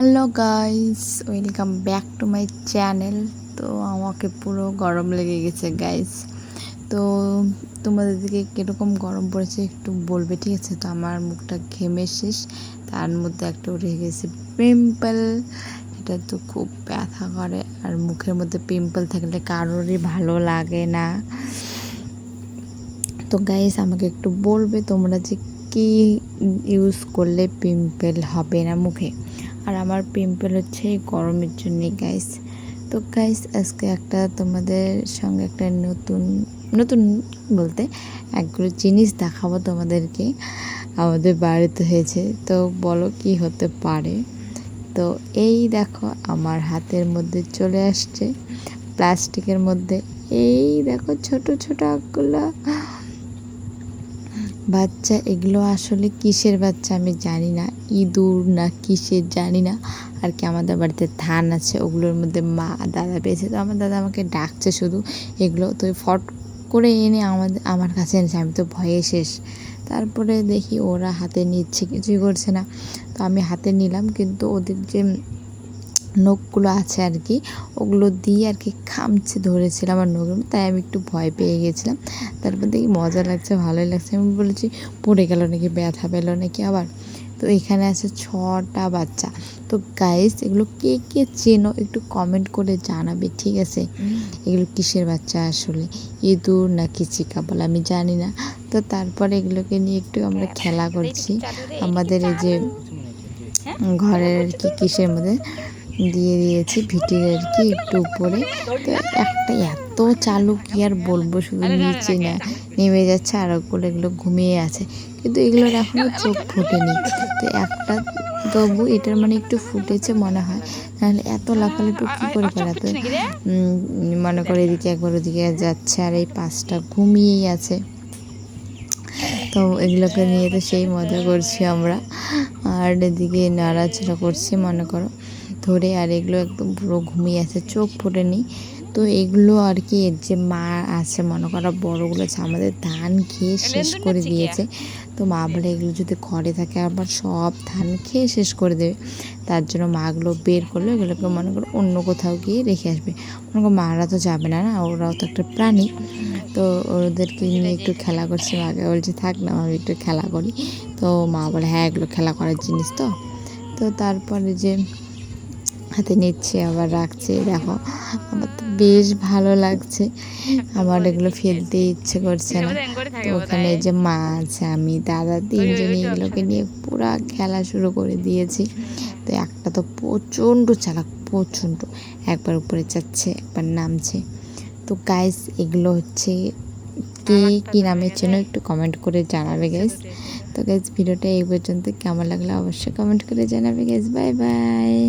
Hello guys, welcome back to my channel. তো আমাকে পুরো গরম লেগে গেছে গাইস। তো তোমাদের দিকে কীরকম গরম পড়েছে একটু বলবে, ঠিক আছে? তো আমার মুখটা ঘেমে শেষ, তার মধ্যে একটা উঠে গেছে পিম্পল। এটা তো খুব ব্যথা করে, আর মুখের মধ্যে পিম্পল থাকলে কারোরই ভালো লাগে না। তো গাইস আমাকে একটু বলবে তোমরা যে কী ইউজ করলে পিম্পল হবে না মুখে। আর আমার পিম্পল হচ্ছে এই গরমের জন্যই গাইস। তো গাইস আজকে একটা তোমাদের সঙ্গে একটা নতুন নতুন বলতে একগুলো জিনিস দেখাবো তোমাদেরকে। আমাদের বাড়িতে হয়েছে, তো বলো কি হতে পারে। তো এই দেখো আমার হাতের মধ্যে চলে আসছে প্লাস্টিকের মধ্যে, এই দেখো ছোট ছোট আঁকগুলা বাচ্চা। এগুলো আসলে কিসের বাচ্চা আমি জানি না, ইঁদুর না কিসের জানি না। আর কি আমাদের বাড়িতে ধান আছে, ওগুলোর মধ্যে মা দাদা পেয়েছে, তো আমার দাদা আমাকে ডাকছে শুধু এগুলো। তো ফট করে এনে আমার কাছে এনেছে, আমি তো ভয়ে শেষ। তারপরে দেখি ওরা হাতে নিচ্ছে, কিছুই করছে না। তো আমি হাতে নিলাম, কিন্তু ওদের যে নখগুলো আছে আর কি, ওগুলো দিয়ে আর কি খামচে ধরেছিলাম আমার নখের, তাই আমি একটু ভয় পেয়ে গেছিলাম। তারপর দেখি মজা লাগছে, ভালোই লাগছে। আমি বলেছি পড়ে গেল নাকি, ব্যথা পেলো নাকি আবার। তো এখানে আছে 6টা বাচ্চা। তো গাইস এগুলো কে কে চেনো একটু কমেন্ট করে জানাবে, ঠিক আছে? এগুলো কিসের বাচ্চা আসলে, ইঁদুর নাকি চিকা বলে আমি জানি না। তো তারপরে এগুলোকে নিয়ে একটু আমরা খেলা করছি আমাদের এই যে ঘরের আর কি কিসের মধ্যে দিয়ে দিয়েছি, ভিটির আর কি একটু উপরে। তো একটা এত চালু কি আর বলবো, শুধু নিচে না নেমে যাচ্ছে, আর ওগুলো এগুলো ঘুমিয়ে আছে, কিন্তু এগুলোর এখনও চোখ ফোটেনি। তো একটা তবু এটার মানে একটু ফুটেছে মনে হয়, নাহলে এত লাফালাফি কী করে করাতে। মনে করে এদিকে একবার ওদিকে যাচ্ছে, আর এই 5টা ঘুমিয়েই আছে। তো এগুলোকে নিয়ে তো সেই মজা করছি আমরা, আর এদিকে নাড়াচাড়া করছি মনে করো ধরে। আর এগুলো একদম পুরো ঘুমিয়ে আছে, চোখ ফোটেনি। তো এগুলো আর কি এর যে মা আছে মনে করো বড়গুলো আছে, আমাদের ধান খেয়ে শেষ করে দিয়েছে। তো মা বলে এগুলো যদি ঘরে থাকে আবার সব ধান খেয়ে শেষ করে দেবে, তার জন্য মাগুলো বের করলো, এগুলোকে মনে করো অন্য কোথাও গিয়ে রেখে আসবে। মনে করো মারা তো যাবে না, না ওরাও তো একটা প্রাণী। তো ওদেরকে নিয়ে একটু খেলা করছি, মাকে বলছে থাক না আমি একটু খেলা করি। তো মা বলে হ্যাঁ এগুলো খেলা করার জিনিস। তো তো তারপরে যে হাতে নিচ্ছে আবার রাখছে, দেখো আমার তো বেশ ভালো লাগছে। আমার এগুলো ফেলতে ইচ্ছে করছে না। তো ওখানে যে মা আছে, আমি দাদা, 3জনই এগুলোকে নিয়ে পুরা খেলা শুরু করে দিয়েছি। তো একটা তো প্রচণ্ড চালাক, প্রচণ্ড, একবার উপরে যাচ্ছে একবার নামছে। তো গাইস এগুলো হচ্ছে কে কী নামের জন্য একটু কমেন্ট করে জানাবে গাইস। তো গাইস ভিডিওটা এই পর্যন্ত, কেমন লাগলো অবশ্যই কমেন্ট করে জানাবে গাইস। Bye bye.